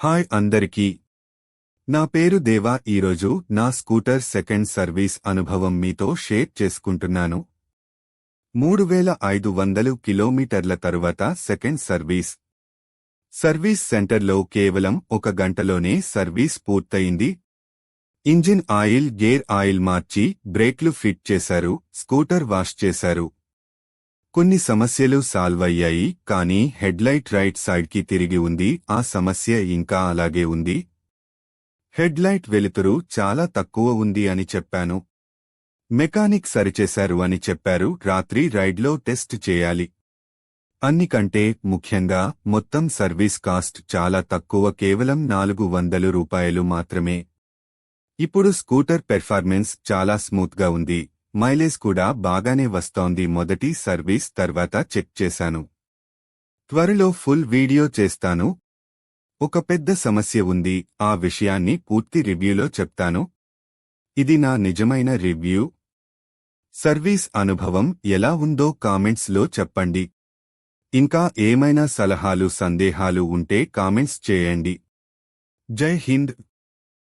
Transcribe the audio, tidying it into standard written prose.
Hi అందరికీ. నా పేరు దేవా. ఈరోజు నా స్కూటర్ సెకండ్ సర్వీస్ అనుభవం మీతో షేర్ చేసుకుంటున్నాను. 3500 కిలోమీటర్ల తరువాత సెకండ్ సర్వీస్ సెంటర్లో కేవలం 1 గంటలోనే సర్వీస్ పూర్తయింది. ఇంజిన్ ఆయిల్, గేర్ ఆయిల్ మార్చి, బ్రేక్లు ఫిట్ చేశారు, స్కూటర్ వాష్ చేశారు. కొన్ని సమస్యలు సాల్వ్ అయ్యాయి, కానీ హెడ్లైట్ రైట్ సైడ్కి తిరిగి ఉంది. ఆ సమస్య ఇంకా అలాగే ఉంది. హెడ్లైట్ వెలుతురు చాలా తక్కువ ఉంది అని చెప్పాను. మెకానిక్ సరిచేశారు అని చెప్పారు. రాత్రి రైడ్లో టెస్ట్ చేయాలి. అన్నికంటే ముఖ్యంగా మొత్తం సర్వీస్ కాస్ట్ చాలా తక్కువ, కేవలం 400 రూపాయలు మాత్రమే. ఇప్పుడు స్కూటర్ పెర్ఫార్మెన్స్ చాలా స్మూత్గా ఉంది. మైలేజ్ కూడా బాగానే వస్తోంది. మొదటి సర్వీస్ తర్వాత చెక్ చేశాను. త్వరలో ఫుల్ వీడియో చేస్తాను. ఒక పెద్ద సమస్య ఉంది, ఆ విషయాన్ని పూర్తి రివ్యూలో చెప్తాను. ఇది నా నిజమైన రివ్యూ. సర్వీస్ అనుభవం ఎలా ఉందో కామెంట్స్లో చెప్పండి. ఇంకా ఏమైనా సలహాలు, సందేహాలు ఉంటే కామెంట్స్ చేయండి. జై హింద్.